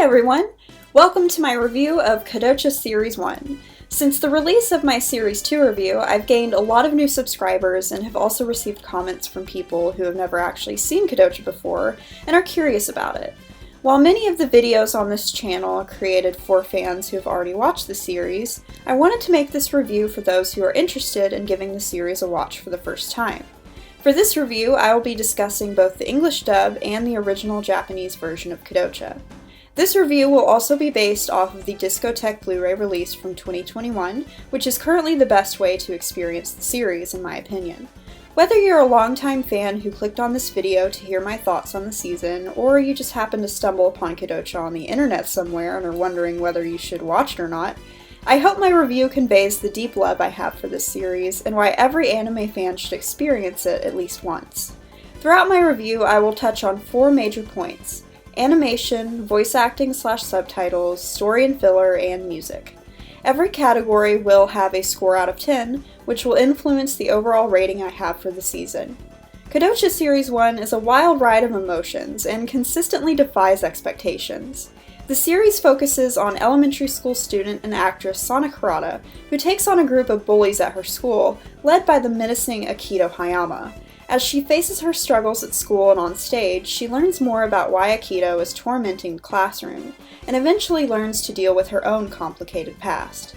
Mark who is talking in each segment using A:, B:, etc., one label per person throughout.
A: everyone! Welcome to my review of Kodocha Series 1. Since the release of my Series 2 review, I've gained a lot of new subscribers and have also received comments from people who have never actually seen Kodocha before and are curious about it. While many of the videos on this channel are created for fans who have already watched the series, I wanted to make this review for those who are interested in giving the series a watch for the first time. For this review, I will be discussing both the English dub and the original Japanese version of Kodocha. This review will also be based off of the Discotek Blu-ray release from 2021, which is currently the best way to experience the series, in my opinion. Whether you're a longtime fan who clicked on this video to hear my thoughts on the season, or you just happen to stumble upon Kodocha on the internet somewhere and are wondering whether you should watch it or not, I hope my review conveys the deep love I have for this series and why every anime fan should experience it at least once. Throughout my review, I will touch on 4 major points: animation, voice acting / subtitles, story and filler, and music. Every category will have a score out of 10, which will influence the overall rating I have for the season. Kodocha Series 1 is a wild ride of emotions and consistently defies expectations. The series focuses on elementary school student and actress Sana Kurata, who takes on a group of bullies at her school, led by the menacing Akito Hayama. As she faces her struggles at school and on stage, she learns more about why Akito is tormenting the classroom, and eventually learns to deal with her own complicated past.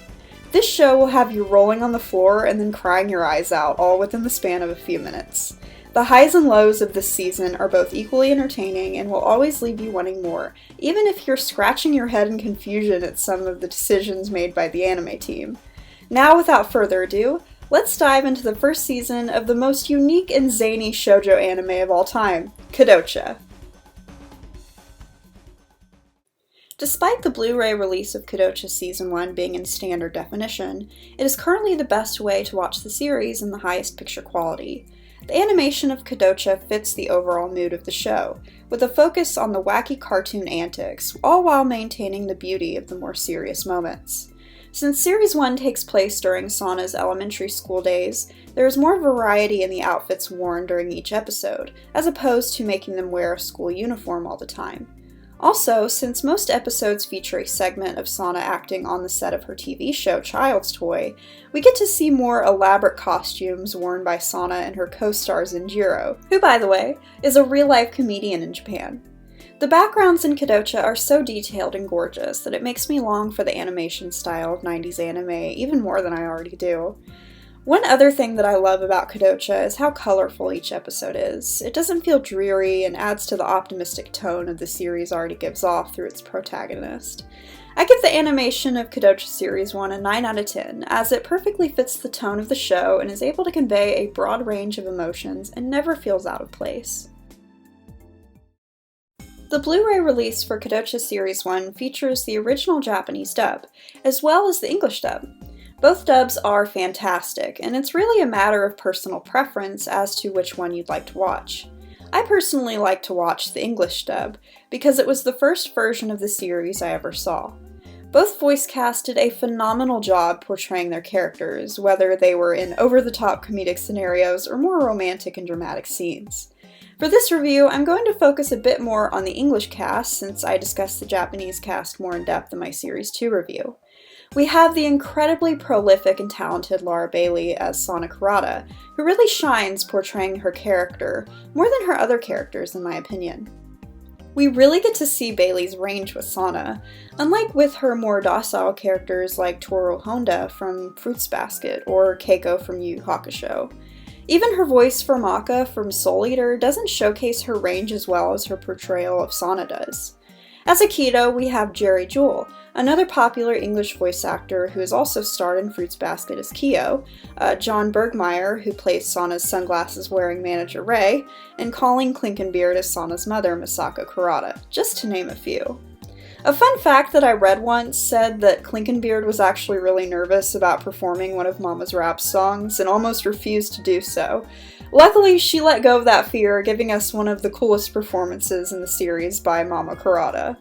A: This show will have you rolling on the floor and then crying your eyes out, all within the span of a few minutes. The highs and lows of this season are both equally entertaining and will always leave you wanting more, even if you're scratching your head in confusion at some of the decisions made by the anime team. Now, without further ado, let's dive into the first season of the most unique and zany shoujo anime of all time, Kodocha. Despite the Blu-ray release of Kodocha Season 1 being in standard definition, it is currently the best way to watch the series in the highest picture quality. The animation of Kodocha fits the overall mood of the show, with a focus on the wacky cartoon antics, all while maintaining the beauty of the more serious moments. Since Series 1 takes place during Sana's elementary school days, there is more variety in the outfits worn during each episode, as opposed to making them wear a school uniform all the time. Also, since most episodes feature a segment of Sana acting on the set of her TV show Child's Toy, we get to see more elaborate costumes worn by Sana and her co-star Zenjiro, who, by the way, is a real-life comedian in Japan. The backgrounds in Kodocha are so detailed and gorgeous that it makes me long for the animation style of 90s anime even more than I already do. One other thing that I love about Kodocha is how colorful each episode is. It doesn't feel dreary and adds to the optimistic tone of the series already gives off through its protagonist. I give the animation of Kodocha Series 1 a 9 out of 10, as it perfectly fits the tone of the show and is able to convey a broad range of emotions and never feels out of place. The Blu-ray release for Kodocha Series 1 features the original Japanese dub, as well as the English dub. Both dubs are fantastic, and it's really a matter of personal preference as to which one you'd like to watch. I personally like to watch the English dub, because it was the first version of the series I ever saw. Both voice cast did a phenomenal job portraying their characters, whether they were in over-the-top comedic scenarios or more romantic and dramatic scenes. For this review, I'm going to focus a bit more on the English cast since I discussed the Japanese cast more in depth in my Series 2 review. We have the incredibly prolific and talented Laura Bailey as Sana Kurata, who really shines portraying her character, more than her other characters in my opinion. We really get to see Bailey's range with Sana, unlike with her more docile characters like Toru Honda from Fruits Basket or Keiko from Yu Yu Hakusho. Even her voice for Maka from Soul Eater doesn't showcase her range as well as her portrayal of Sana does. As Akito, we have Jerry Jewell, another popular English voice actor who has also starred in Fruits Basket as Kyo, John Bergmeyer, who plays Sana's sunglasses-wearing manager Ray, and Colleen Clinkenbeard as Sana's mother, Misako Kurata, just to name a few. A fun fact that I read once said that Clinkenbeard was actually really nervous about performing one of Mama's Rap songs and almost refused to do so. Luckily, she let go of that fear, giving us one of the coolest performances in the series by Mama Kurata.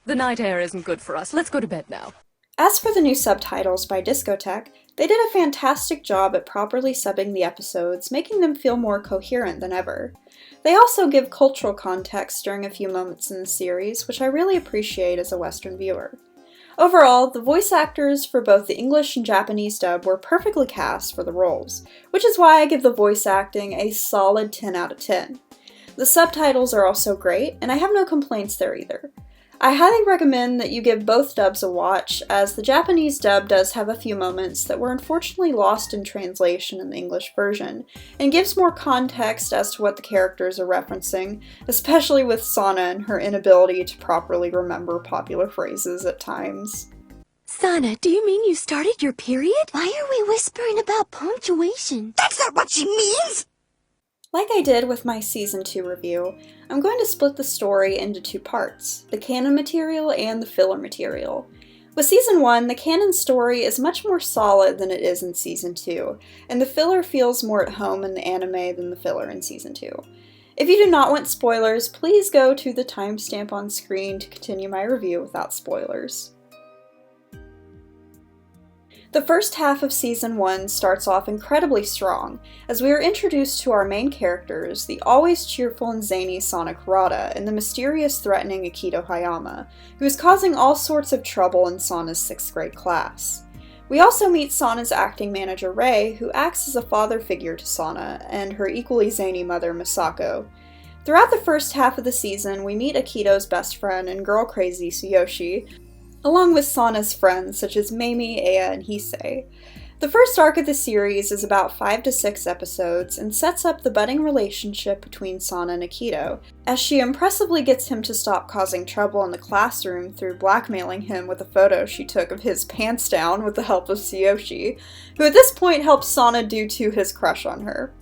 B: The night air isn't good for us. Let's go to bed now.
A: As for the new subtitles by Discotheque, they did a fantastic job at properly subbing the episodes, making them feel more coherent than ever. They also give cultural context during a few moments in the series, which I really appreciate as a Western viewer. Overall, the voice actors for both the English and Japanese dub were perfectly cast for the roles, which is why I give the voice acting a solid 10 out of 10. The subtitles are also great, and I have no complaints there either. I highly recommend that you give both dubs a watch, as the Japanese dub does have a few moments that were unfortunately lost in translation in the English version, and gives more context as to what the characters are referencing, especially with Sana and her inability to properly remember popular phrases at times.
B: Sana, do you mean you started your period? Why are we whispering about punctuation?
C: That's not what she means!
A: Like I did with my Season 2 review, I'm going to split the story into two parts, the canon material and the filler material. With Season 1, the canon story is much more solid than it is in Season 2, and the filler feels more at home in the anime than the filler in Season 2. If you do not want spoilers, please go to the timestamp on screen to continue my review without spoilers. The first half of Season 1 starts off incredibly strong, as we are introduced to our main characters, the always cheerful and zany Sana Kurata and the mysterious threatening Akito Hayama, who is causing all sorts of trouble in Sana's 6th grade class. We also meet Sana's acting manager Rei, who acts as a father figure to Sana, and her equally zany mother Misako. Throughout the first half of the season, we meet Akito's best friend and girl-crazy Tsuyoshi, along with Sana's friends such as Meimi, Aya, and Hisei. The first arc of the series is about 5 to 6 episodes and sets up the budding relationship between Sana and Akito, as she impressively gets him to stop causing trouble in the classroom through blackmailing him with a photo she took of his pants down with the help of Tsuyoshi, who at this point helps Sana due to his crush on her.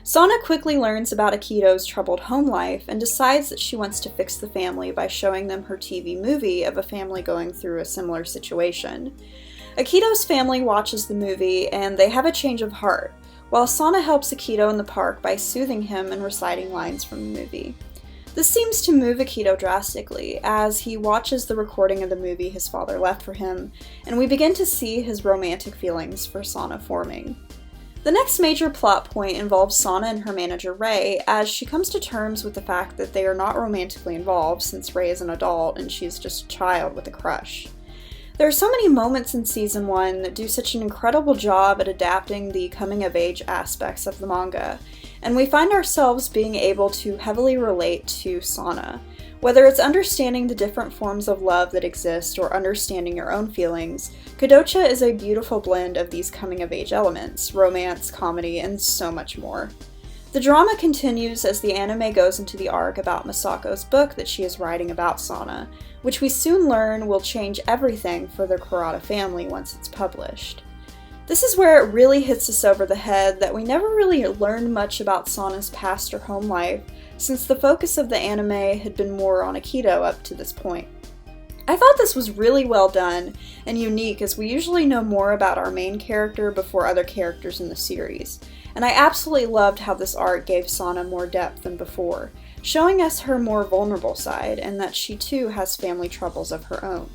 A: Sana quickly learns about Akito's troubled home life and decides that she wants to fix the family by showing them her TV movie of a family going through a similar situation. Akito's family watches the movie and they have a change of heart, while Sana helps Akito in the park by soothing him and reciting lines from the movie. This seems to move Akito drastically, as he watches the recording of the movie his father left for him, and we begin to see his romantic feelings for Sana forming. The next major plot point involves Sana and her manager Rei, as she comes to terms with the fact that they are not romantically involved since Rei is an adult and she's just a child with a crush. There are so many moments in Season 1 that do such an incredible job at adapting the coming-of-age aspects of the manga, and we find ourselves being able to heavily relate to Sana. Whether it's understanding the different forms of love that exist or understanding your own feelings, Kodocha is a beautiful blend of these coming-of-age elements, romance, comedy, and so much more. The drama continues as the anime goes into the arc about Misako's book that she is writing about Sana, which we soon learn will change everything for the Kurata family once it's published. This is where it really hits us over the head that we never really learned much about Sana's past or home life, since the focus of the anime had been more on Akito up to this point. I thought this was really well done and unique, as we usually know more about our main character before other characters in the series, and I absolutely loved how this arc gave Sana more depth than before, showing us her more vulnerable side and that she too has family troubles of her own.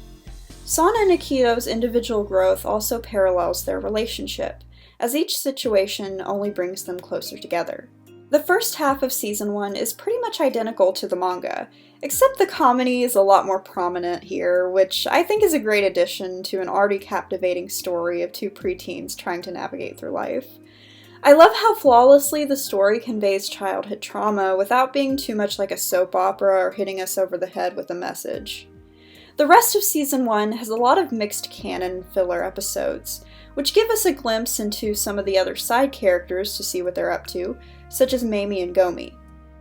A: Sana and Akito's individual growth also parallels their relationship, as each situation only brings them closer together. The first half of Season 1 is pretty much identical to the manga, except the comedy is a lot more prominent here, which I think is a great addition to an already captivating story of two preteens trying to navigate through life. I love how flawlessly the story conveys childhood trauma without being too much like a soap opera or hitting us over the head with a message. The rest of Season 1 has a lot of mixed canon filler episodes, which give us a glimpse into some of the other side characters to see what they're up to, such as Meimi and Gomi.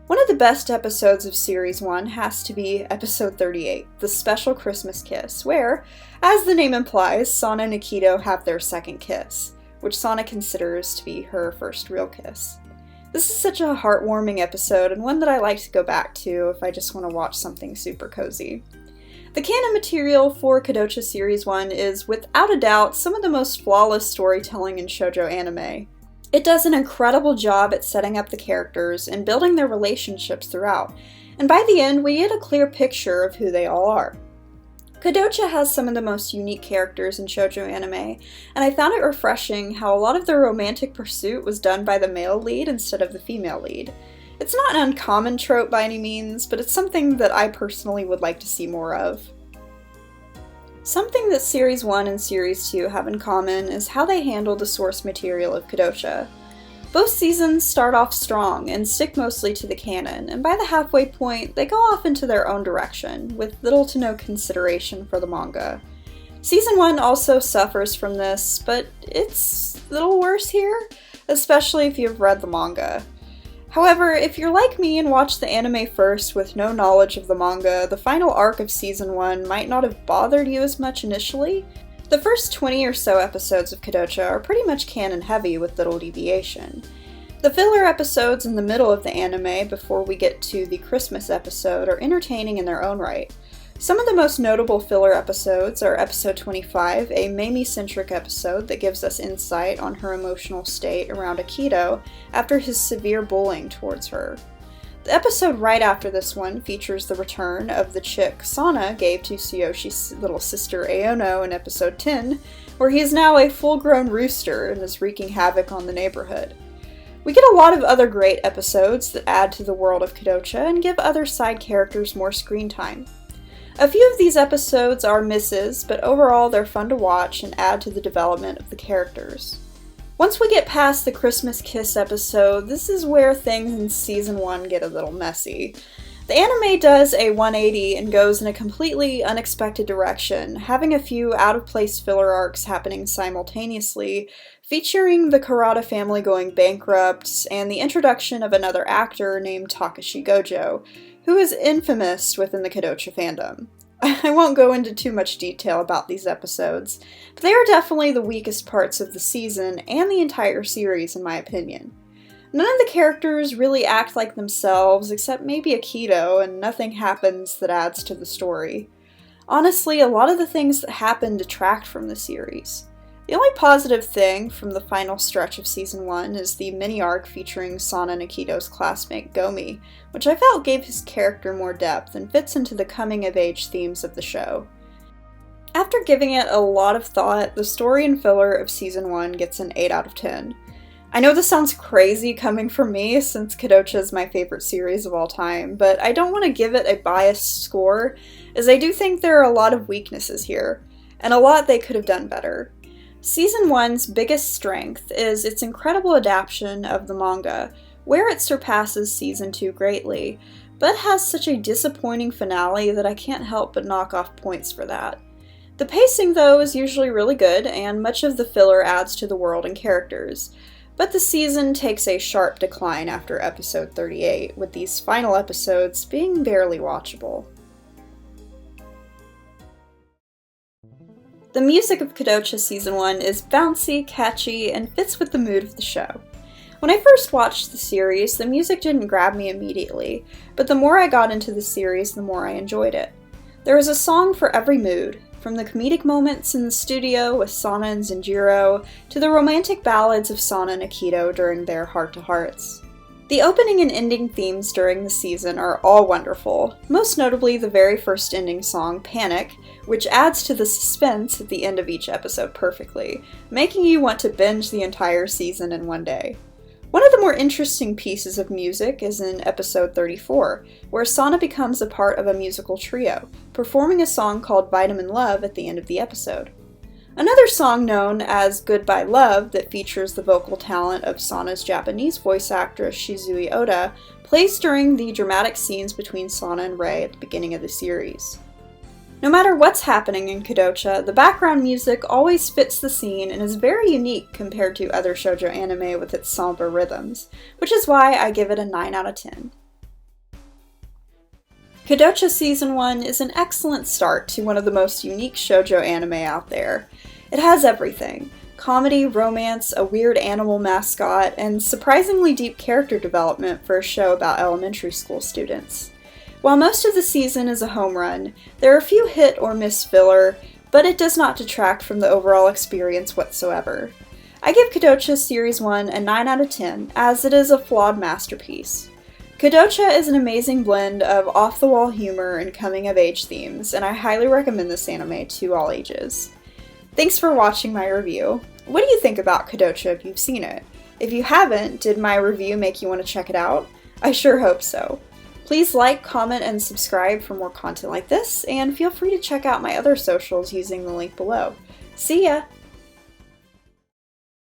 A: One of the best episodes of Series 1 has to be Episode 38, The Special Christmas Kiss, where, as the name implies, Sana and Akito have their second kiss, which Sana considers to be her first real kiss. This is such a heartwarming episode, and one that I like to go back to if I just want to watch something super cozy. The canon material for Kodocha Series 1 is, without a doubt, some of the most flawless storytelling in shoujo anime. It does an incredible job at setting up the characters and building their relationships throughout, and by the end we get a clear picture of who they all are. Kodocha has some of the most unique characters in shoujo anime, and I found it refreshing how a lot of the romantic pursuit was done by the male lead instead of the female lead. It's not an uncommon trope by any means, but it's something that I personally would like to see more of. Something that Series 1 and Series 2 have in common is how they handle the source material of Kodocha. Both seasons start off strong and stick mostly to the canon, and by the halfway point, they go off into their own direction, with little to no consideration for the manga. Season 1 also suffers from this, but it's a little worse here, especially if you've read the manga. However, if you're like me and watched the anime first with no knowledge of the manga, the final arc of Season 1 might not have bothered you as much initially. The first 20 or so episodes of Kodocha are pretty much canon heavy with little deviation. The filler episodes in the middle of the anime before we get to the Christmas episode are entertaining in their own right. Some of the most notable filler episodes are episode 25, a Mamie-centric episode that gives us insight on her emotional state around Akito after his severe bullying towards her. The episode right after this one features the return of the chick Sana gave to Tsuyoshi's little sister Aono in episode 10, where he is now a full-grown rooster and is wreaking havoc on the neighborhood. We get a lot of other great episodes that add to the world of Kodocha and give other side characters more screen time. A few of these episodes are misses, but overall they're fun to watch and add to the development of the characters. Once we get past the Christmas Kiss episode, this is where things in Season 1 get a little messy. The anime does a 180 and goes in a completely unexpected direction, having a few out-of-place filler arcs happening simultaneously, featuring the Kurata family going bankrupt, and the introduction of another actor named Takashi Gojo, who is infamous within the Kodocha fandom. I won't go into too much detail about these episodes, but they are definitely the weakest parts of the season and the entire series in my opinion. None of the characters really act like themselves except maybe Akito, and nothing happens that adds to the story. Honestly, a lot of the things that happen detract from the series. The only positive thing from the final stretch of Season 1 is the mini-arc featuring Sana and Akito's classmate Gomi, which I felt gave his character more depth and fits into the coming-of-age themes of the show. After giving it a lot of thought, the story and filler of Season 1 gets an 8 out of 10. I know this sounds crazy coming from me, since Kodocha is my favorite series of all time, but I don't want to give it a biased score, as I do think there are a lot of weaknesses here, and a lot they could have done better. Season 1's biggest strength is its incredible adaptation of the manga, where it surpasses Season 2 greatly, but has such a disappointing finale that I can't help but knock off points for that. The pacing, though, is usually really good, and much of the filler adds to the world and characters, but the season takes a sharp decline after episode 38, with these final episodes being barely watchable. The music of Kodocha Season 1 is bouncy, catchy, and fits with the mood of the show. When I first watched the series, the music didn't grab me immediately, but the more I got into the series, the more I enjoyed it. There was a song for every mood, from the comedic moments in the studio with Sana and Zenjiro, to the romantic ballads of Sana and Akito during their heart-to-hearts. The opening and ending themes during the season are all wonderful, most notably the very first ending song, Panic, which adds to the suspense at the end of each episode perfectly, making you want to binge the entire season in one day. One of the more interesting pieces of music is in episode 34, where Sana becomes a part of a musical trio, performing a song called Vitamin Love at the end of the episode. Another song known as Goodbye Love that features the vocal talent of Sana's Japanese voice actress Shizui Oda plays during the dramatic scenes between Sana and Rei at the beginning of the series. No matter what's happening in Kodocha, the background music always fits the scene and is very unique compared to other shoujo anime with its somber rhythms, which is why I give it a 9 out of 10. Kodocha Season 1 is an excellent start to one of the most unique shoujo anime out there. It has everything: comedy, romance, a weird animal mascot, and surprisingly deep character development for a show about elementary school students. While most of the season is a home run, there are a few hit or miss filler, but it does not detract from the overall experience whatsoever. I give Kodocha Series 1 a 9 out of 10, as it is a flawed masterpiece. Kodocha is an amazing blend of off-the-wall humor and coming-of-age themes, and I highly recommend this anime to all ages. Thanks for watching my review. What do you think about Kodocha if you've seen it? If you haven't, did my review make you want to check it out? I sure hope so. Please like, comment, and subscribe for more content like this, and feel free to check out my other socials using the link below. See ya!